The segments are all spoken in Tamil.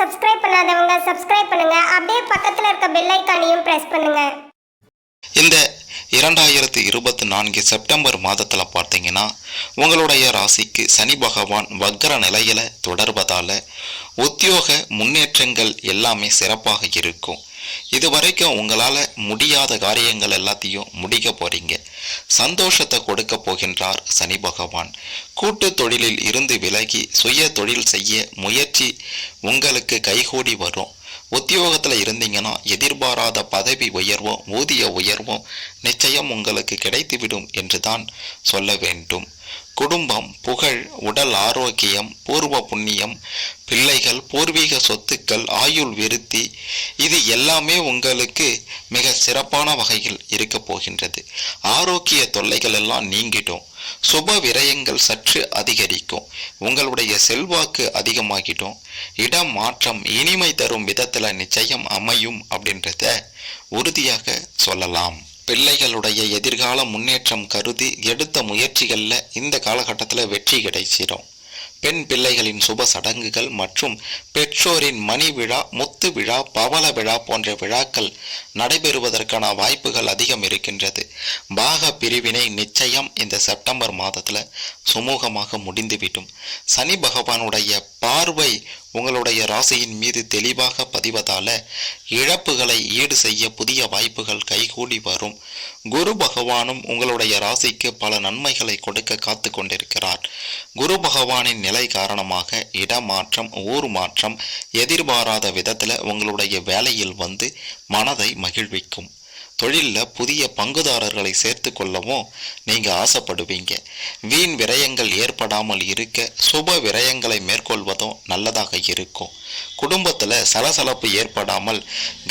சப்ஸ்கிரைப் பண்ணாதவங்க சப்ஸ்கிரைப் பண்ணுங்க. அப்படியே பக்கத்துல இருக்க பெல் ஐகானையும் பிரஸ் பண்ணுங்க. இந்த 2024 செப்டம்பர் மாதத்தில் பார்த்தீங்கன்னா உங்களுடைய ராசிக்கு சனி பகவான் வக்ர நிலையில தொடர்வதால உத்தியோக முன்னேற்றங்கள் எல்லாமே சிறப்பாக இருக்கும். இதுவரைக்கும் உங்களால் முடியாத காரியங்கள் எல்லாத்தையும் முடிக்க போறீங்க. சந்தோஷத்தை கொடுக்க போகின்றார் சனி பகவான். கூட்டு தொழிலில் இருந்து விலகி சுய தொழில் செய்ய முயற்சி உங்களுக்கு கைகூடி வரும். உத்தியோகத்தில் இருந்தீங்கன்னா எதிர்பாராத பதவி உயர்வும் ஊதிய உயர்வும் நிச்சயம் உங்களுக்கு கிடைத்துவிடும் என்று தான் சொல்ல வேண்டும். குடும்பம், புகழ், உடல் ஆரோக்கியம், பூர்வ புண்ணியம், பிள்ளைகள், பூர்வீக சொத்துக்கள், ஆயுள் விருத்தி, இது எல்லாமே உங்களுக்கு மிக சிறப்பான வகையில் இருக்க போகின்றது. ஆரோக்கிய தொல்லைகள் எல்லாம் நீங்கிடும். சுப விரயங்கள் சற்று அதிகரிக்கும். உங்களுடைய செல்வாக்கு அதிகமாகிடும். இடம் மாற்றம் இனிமை தரும் விதத்துல நிச்சயம் அமையும் அப்படின்றத உறுதியாக சொல்லலாம். பிள்ளைகளுடைய எதிர்கால முன்னேற்றம் கருதி எடுத்த முயற்சிகளில் இந்த காலகட்டத்தில் வெற்றி கிடைச்சிடும். பெண் பிள்ளைகளின் சுப சடங்குகள் மற்றும் பெற்றோரின் மணி விழா, முத்து விழா, பவள விழா போன்ற விழாக்கள் நடைபெறுவதற்கான வாய்ப்புகள் அதிகம் இருக்கின்றது. பாக பிரிவினை நிச்சயம் இந்த செப்டம்பர் மாதத்தில் சுமூகமாக முடிந்துவிடும். சனி பகவானுடைய பார்வை உங்களுடைய ராசியின் மீது தெளிவாக பதிவதால இழப்புகளை ஈடு செய்ய புதிய வாய்ப்புகள் கைகூடி வரும். குரு பகவானும் உங்களுடைய ராசிக்கு பல நன்மைகளை கொடுக்க காத்து கொண்டிருக்கிறார். குரு பகவானின் நிலை காரணமாக இடமாற்றம், ஊர் மாற்றம் எதிர்பாராத விதத்துல உங்களுடைய வேலையில் வந்து மனதை மகிழ்விக்கும். தொழிலில் புதிய பங்குதாரர்களை சேர்த்து கொள்ளவும் நீங்கள் ஆசைப்படுவீங்க. வீண் விரயங்கள் ஏற்படாமல் இருக்க சுப விரயங்களை மேற்கொள்வதும் நல்லதாக இருக்கும். குடும்பத்தில் சலசலப்பு ஏற்படாமல்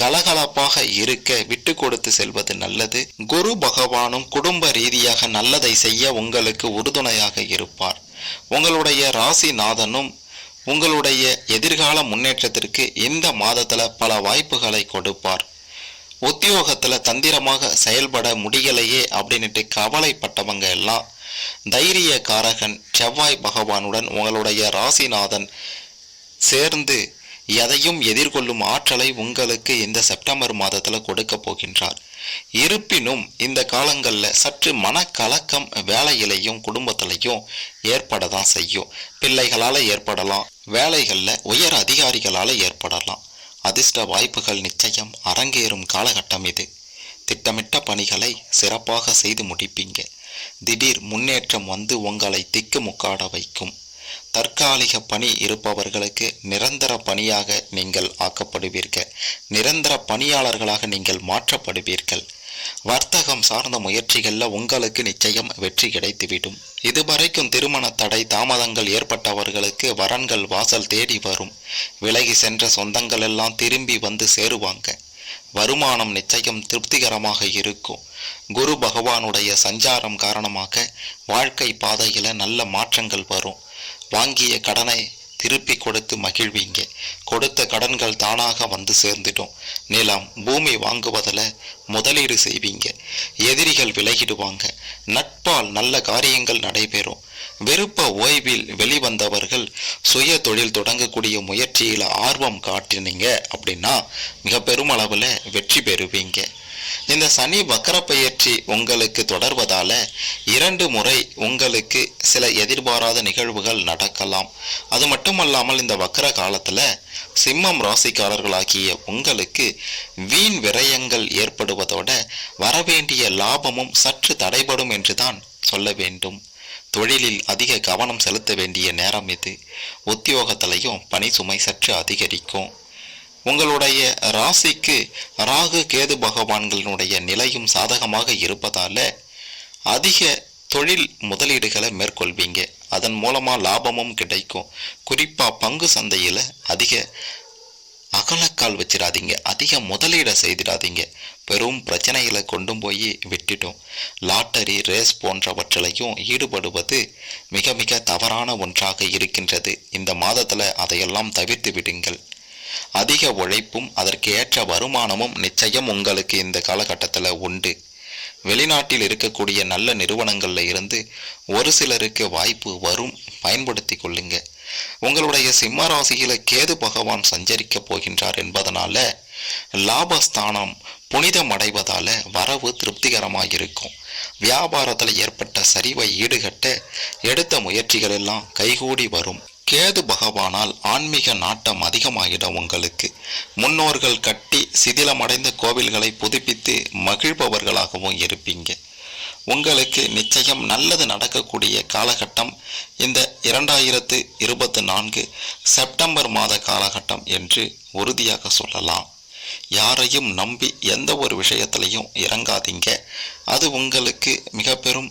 கலகலப்பாக இருக்க விட்டு கொடுத்து செல்வது நல்லது. குரு பகவானும் குடும்ப ரீதியாக நல்லதை செய்ய உங்களுக்கு உறுதுணையாக இருப்பார். உங்களுடைய ராசிநாதனும் உங்களுடைய எதிர்கால முன்னேற்றத்திற்கு இந்த மாதத்தில் பல வாய்ப்புகளை கொடுப்பார். உத்தியோகத்தில் தந்திரமாக செயல்பட முடியலையே அப்படின்ட்டு கவலைப்பட்டவங்க எல்லாம் தைரிய காரகன் செவ்வாய் பகவானுடன் உங்களுடைய ராசிநாதன் சேர்ந்து எதையும் எதிர்கொள்ளும் ஆற்றலை உங்களுக்கு இந்த செப்டம்பர் மாதத்தில் கொடுக்க போகின்றார். இருப்பினும் இந்த காலங்களில் சற்று மனக்கலக்கம் வேலையிலையும் குடும்பத்திலையும் ஏற்பட தான் செய்யும். பிள்ளைகளால் ஏற்படலாம், வேலைகளில் உயர் அதிகாரிகளால் ஏற்படலாம். அதிர்ஷ்ட வாய்ப்புகள் நிச்சயம் அரங்கேறும் காலகட்டம் இது. திட்டமிட்ட பணிகளை சிறப்பாக செய்து முடிப்பீங்க. திடீர் முன்னேற்றம் வந்து உங்களை திக்குமுக்காட வைக்கும். தற்காலிக பணி இருப்பவர்களுக்கு நிரந்தர பணியாக நீங்கள் ஆக்கப்படுவீர்கள். நிரந்தர பணியாளர்களாக நீங்கள் மாற்றப்படுவீர்கள். வர்த்தகம் சார்ந்த முயற்சிகளில் உங்களுக்கு நிச்சயம் வெற்றி கிடைத்துவிடும். இதுவரைக்கும் திருமண தடை தாமதங்கள் ஏற்பட்டவர்களுக்கு வரன்கள் வாசல் தேடி வரும். விலகி சென்ற சொந்தங்கள் எல்லாம் திரும்பி வந்து சேருவாங்க. வருமானம் நிச்சயம் திருப்திகரமாக இருக்கும். குரு பகவானுடைய சஞ்சாரம் காரணமாக வாழ்க்கை பாதையில நல்ல மாற்றங்கள் வரும். வாங்கிய கடனை திருப்பி கொடுத்து மகிழ்வீங்க. கொடுத்த கடன்கள் தானாக வந்து சேர்ந்துடும். நிலம், பூமி வாங்குவதில் முதலீடு செய்வீங்க. எதிரிகள் விலகிடுவாங்க. நட்பால் நல்ல காரியங்கள் நடைபெறும். விருப்ப ஓய்வில் வெளிவந்தவர்கள் சுய தொழில் தொடங்கக்கூடிய முயற்சியில் ஆர்வம் காட்டினீங்க அப்படின்னா மிக பெருமளவில் வெற்றி பெறுவீங்க. இந்த சனி வக்கர பயிற்சி உங்களுக்கு தொடர்வதால 2 முறை உங்களுக்கு சில எதிர்பாராத நிகழ்வுகள் நடக்கலாம். அது மட்டுமல்லாமல் இந்த வக்கர காலத்துல சிம்மம் ராசிக்காரர்களாகிய உங்களுக்கு வீண் விரயங்கள் ஏற்படுவதோட வரவேண்டிய லாபமும் சற்று தடைபடும் என்றுதான் சொல்ல வேண்டும். தொழிலில் அதிக கவனம் செலுத்த வேண்டிய நேரம் இது. உத்தியோகத்திலையும் பணி சுமை சற்று அதிகரிக்கும். உங்களுடைய ராசிக்கு ராகு கேது பகவான்களினுடைய நிலையும் சாதகமாக இருப்பதால அதிக தொழில் முதலீடுகளை மேற்கொள்வீங்க. அதன் மூலமாக லாபமும் கிடைக்கும். குறிப்பாக பங்கு சந்தையில் அதிக அகலக்கால் வச்சிடாதீங்க. அதிக முதலீடை செய்திடாதீங்க. பெரும் பிரச்சனைகளை கொண்டு போய் விட்டுடும். லாட்டரி, ரேஸ் போன்றவற்றிலையும் ஈடுபடுவது மிக மிக தவறான ஒன்றாக இருக்கின்றது. இந்த மாதத்தில் அதையெல்லாம் தவிர்த்து விடுங்கள். அதிக உழைப்பும் அதற்கு ஏற்ற வருமானமும் நிச்சயம் உங்களுக்கு இந்த காலகட்டத்தில் உண்டு. வெளிநாட்டில் இருக்கக்கூடிய நல்ல நிறுவனங்கள்ல இருந்து ஒரு சிலருக்கு வாய்ப்பு வரும். பயன்படுத்தி கொள்ளுங்க. உங்களுடைய சிம்ம ராசியில கேது பகவான் சஞ்சரிக்க போகின்றார் என்பதனால லாபஸ்தானம் புனிதம் அடைவதால வரவு திருப்திகரமாயிருக்கும். வியாபாரத்தில் ஏற்பட்ட சரிவை ஈடுகட்ட எடுத்த முயற்சிகள் எல்லாம் கைகூடி வரும். கேது பகவானால் ஆன்மீக நாட்டம் அதிகமாகிடும். உங்களுக்கு முன்னோர்கள் கட்டி சிதிலமடைந்த கோவில்களை புதுப்பித்து மகிழ்பவர்களாகவும் இருப்பீங்க. உங்களுக்கு நிச்சயம் நல்லது நடக்கக்கூடிய காலகட்டம் இந்த 2024 செப்டம்பர் மாத காலகட்டம் என்று உறுதியாக சொல்லலாம். யாரையும் நம்பி எந்த ஒரு விஷயத்திலையும் இறங்காதீங்க. அது உங்களுக்கு மிக பெரும்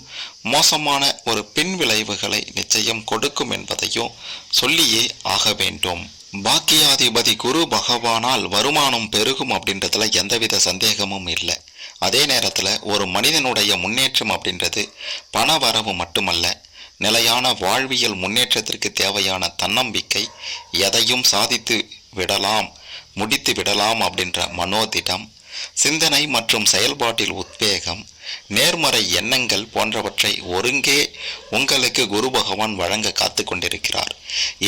மோசமான ஒரு பின் விளைவுகளை நிச்சயம் கொடுக்கும் என்பதையும் சொல்லியே ஆக வேண்டும். பாக்கியாதிபதி குரு பகவானால் வருமானம் பெருகும் அப்படின்றதுல எந்தவித சந்தேகமும் இல்லை. அதே நேரத்தில் ஒரு மனிதனுடைய முன்னேற்றம் அப்படின்றது பண வரவு மட்டுமல்ல, நிலையான வாழ்வியல் முன்னேற்றத்திற்கு தேவையான தன்னம்பிக்கை, எதையும் சாதித்து விடலாம் முடித்து விடலாம் அப்படின்ற மனோதிடம், சிந்தனை மற்றும் செயல்பாட்டில் உத்வேகம், நேர்மறை எண்ணங்கள் போன்றவற்றை ஒருங்கே உங்களுக்கு குரு பகவான் வழங்க காத்து கொண்டிருக்கிறார்.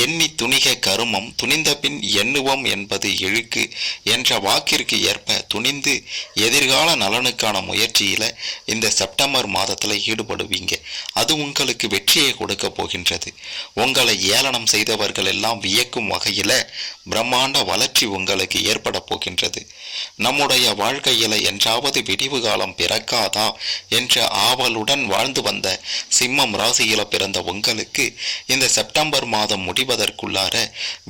எண்ணி துணிக கருமம் துணிந்த பின் எண்ணுவோம் என்பது இழுக்கு என்ற வாக்கிற்கு ஏற்ப துணிந்து எதிர்கால நலனுக்கான முயற்சியில இந்த செப்டம்பர் மாதத்துல ஈடுபடுவீங்க. அது உங்களுக்கு வெற்றியை கொடுக்க போகின்றது. உங்களை ஏளனம் செய்தவர்கள் எல்லாம் வியக்கும் வகையில பிரம்மாண்ட வளர்ச்சி உங்களுக்கு ஏற்பட போகின்றது. நம்முடைய வாழ்க்கையில என்றாவது விடிவு காலம் பிறக்காதா என்ற ஆவலுடன் வாழ்ந்து வந்த சிம்மம் ராசியில பிறந்த உங்களுக்கு இந்த செப்டம்பர் மாதம் முடிவதற்குள்ளார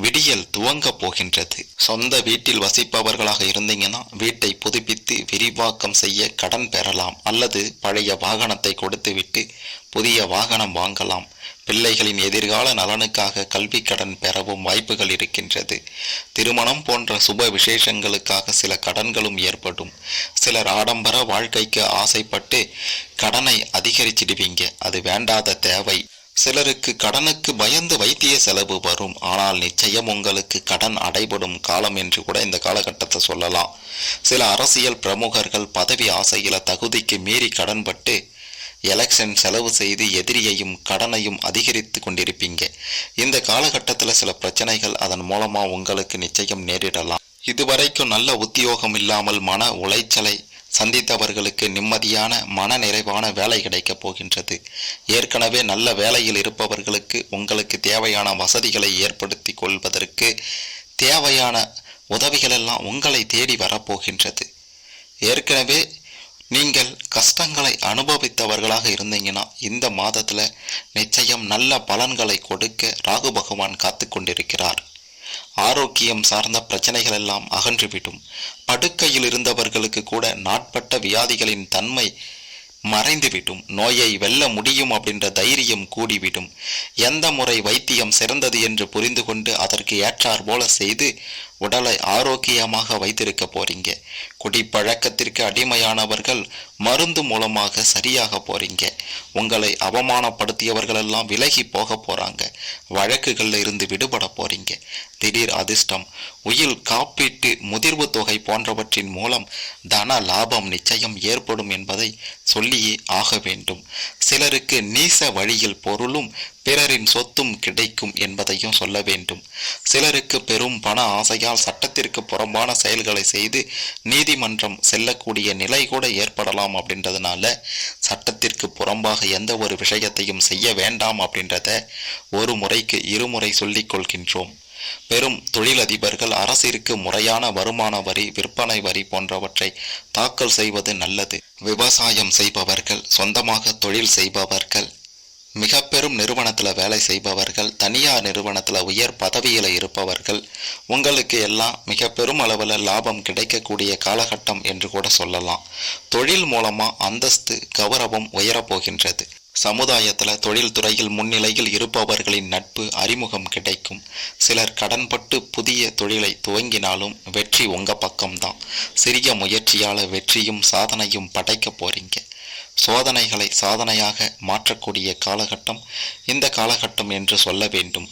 விடியல் துவங்க போகின்றது. சொந்த வீட்டில் வசிப்பவர்களாக இருந்தீங்கன்னா வீட்டை புதுப்பித்து விரிவாக்கம் செய்ய கடன் பெறலாம், அல்லது பழைய வாகனத்தை கொடுத்துவிட்டு புதிய வாகனம் வாங்கலாம். பிள்ளைகளின் எதிர்கால நலனுக்காக கல்வி கடன் பெறவும் வாய்ப்புகள் இருக்கின்றது. திருமணம் போன்ற சுப விசேஷங்களுக்காக சில கடன்களும் ஏற்படும். சிலர் ஆடம்பர வாழ்க்கைக்கு ஆசைப்பட்டு கடனை அதிகரிச்சிடுவீங்க. அது வேண்டாத தேவை. சிலருக்கு கடனுக்கு பயந்து வைத்திய செலவு வரும். ஆனால் நிச்சயம் உங்களுக்கு கடன் அடைபடும் காலம் என்று கூட இந்த காலகட்டத்தை சொல்லலாம். சில அரசியல் பிரமுகர்கள் பதவி ஆசையில தகுதிக்கு மீறி கடன்பட்டு எலெக்ஷன் செலவு செய்து எதிரியையும் கடனையும் அதிகரித்து கொண்டிருப்பீங்க. இந்த காலகட்டத்தில் சில பிரச்சனைகள் அதன் மூலமா உங்களுக்கு நிச்சயம் நேரிடலாம். இதுவரைக்கும் நல்ல உத்தியோகம் இல்லாமல் மன உளைச்சலை சந்தித்தவர்களுக்கு நிம்மதியான மன நிறைவான வேலை கிடைக்கப் போகின்றது. ஏற்கனவே நல்ல வேலையில் இருப்பவர்களுக்கு உங்களுக்கு தேவையான வசதிகளை ஏற்படுத்தி கொள்வதற்கு தேவையான உதவிகள் எல்லாம் உங்களை தேடி வரப்போகின்றது. ஏற்கனவே நீங்கள் கஷ்டங்களை அனுபவித்தவர்களாக இருந்தீங்கன்னா இந்த மாதத்துல நிச்சயம் நல்ல பலன்களை கொடுக்க ராகு பகவான் காத்து கொண்டிருக்கிறார். ஆரோக்கியம் சார்ந்த பிரச்சனைகள் எல்லாம் அகன்றுவிடும். படுக்கையில் இருந்தவர்களுக்கு கூட நாட்பட்ட வியாதிகளின் தன்மை மறைந்துவிடும். நோயை வெல்ல முடியும் அப்படின்ற தைரியம் கூடிவிடும். எந்த முறை வைத்தியம் சிறந்தது என்று புரிந்து கொண்டு அதற்கு ஏற்றார் போல செய்து உடலை ஆரோக்கியமாக வைத்திருக்க போறீங்க. குடிப்பழக்கத்திற்கு அடிமையானவர்கள் மருந்து மூலமாக சரியாக போறீங்க. உங்களை அவமானப்படுத்தியவர்கள் எல்லாம் விலகி போக போறாங்க. வழக்குகள்ல இருந்து விடுபட போறீங்க. திடீர் அதிர்ஷ்டம், உயில் காப்பீட்டு முதிர்வு தொகை போன்றவற்றின் மூலம் தன லாபம் நிச்சயம் ஏற்படும் என்பதை சொல்லியே ஆக வேண்டும். சிலருக்கு நீச வழியில் பொருளும் பிறரின் சொத்தும் கிடைக்கும் என்பதையும் சொல்ல வேண்டும். சிலருக்கு பெரும் பண ஆசையால் சட்டத்திற்கு புறம்பான செயல்களை செய்து நீதிமன்றம் செல்லக்கூடிய நிலை கூட ஏற்படலாம். அப்படின்றதுனால சட்டத்திற்கு புறம்பாக எந்த ஒரு விஷயத்தையும் செய்ய வேண்டாம் அப்படின்றத ஒரு முறைக்கு இருமுறை சொல்லிக் கொள்கின்றோம். பெரும் தொழிலதிபர்கள் அரசிற்கு முறையான வருமான வரி, விற்பனை வரி போன்றவற்றை தாக்கல் செய்வது நல்லது. விவசாயம் செய்பவர்கள், சொந்தமாக தொழில் செய்பவர்கள், மிக பெரும் நிறுவனத்தில் வேலை செய்பவர்கள், தனியார் நிறுவனத்தில் உயர் பதவியில் இருப்பவர்கள், உங்களுக்கு எல்லாம் மிக பெரும் அளவில் லாபம் கிடைக்கக்கூடிய காலகட்டம் என்று கூட சொல்லலாம். தொழில் மூலமாக அந்தஸ்து, கௌரவம் உயரப்போகின்றது. சமுதாயத்தில் தொழில் துறையில் முன்னிலையில் இருப்பவர்களின் நட்பு, அறிமுகம் கிடைக்கும். சிலர் கடன்பட்டு புதிய தொழிலை துவங்கினாலும் வெற்றி உங்கள் பக்கம்தான். சிறிய முயற்சியால் வெற்றியும் சாதனையும் படைக்க போறீங்க. சோதனைகளை சாதனையாக மாற்றக்கூடிய காலகட்டம் இந்த காலகட்டம் என்று சொல்ல வேண்டும்.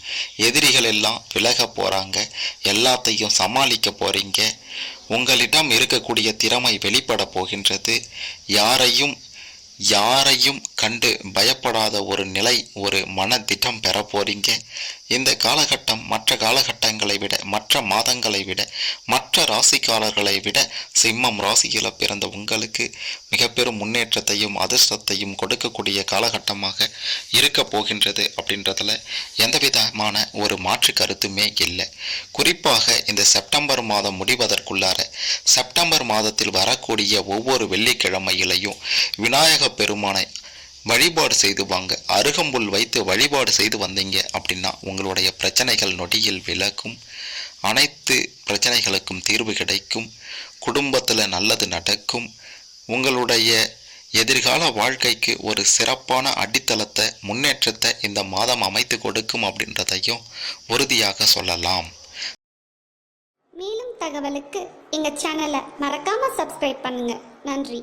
எதிரிகள் எல்லாம் விலக போறாங்க. எல்லாத்தையும் சமாளிக்க போறீங்க. உங்களிடம் இருக்கக்கூடிய திறமை வெளிப்பட போகின்றது. யாரையும் கண்டு பயப்படாத ஒரு நிலை, ஒரு மன திட்டம் பெற போறீங்க. இந்த காலகட்டம் மற்ற காலகட்டங்களை விட, மற்ற மாதங்களை விட, மற்ற ராசிக்காரர்களை விட சிம்மம் ராசியில் பிறந்த உங்களுக்கு மிக பெரும் முன்னேற்றத்தையும் அதிர்ஷ்டத்தையும் கொடுக்கக்கூடிய காலகட்டமாக இருக்க போகின்றது அப்படின்றதுல எந்த விதமான ஒரு மாற்று கருத்துமே இல்லை. குறிப்பாக இந்த செப்டம்பர் மாதம் முடிவதற்குள்ளார செப்டம்பர் மாதத்தில் வரக்கூடிய ஒவ்வொரு வெள்ளிக்கிழமையிலையும் விநாயக பெருமானை வழிபாடு செய்து வாங்க. அருகம்புல் வைத்து வழிபாடு செய்து வந்தீங்க அப்படின்னா உங்களுடைய பிரச்சனைகள் நொடியில் விலகும். அனைத்து பிரச்சனைகளுக்கும் தீர்வு கிடைக்கும். குடும்பத்தில் நல்லது நடக்கும். உங்களுடைய எதிர்கால வாழ்க்கைக்கு ஒரு சிறப்பான அடித்தளத்தை, முன்னேற்றத்தை இந்த மாதம் அமைத்து கொடுக்கும் அப்படின்றதையும் உறுதியாக சொல்லலாம். மேலும் தகவலுக்கு எங்கள் சேனலை மறக்காமல் சப்ஸ்கிரைப் பண்ணுங்கள். நன்றி.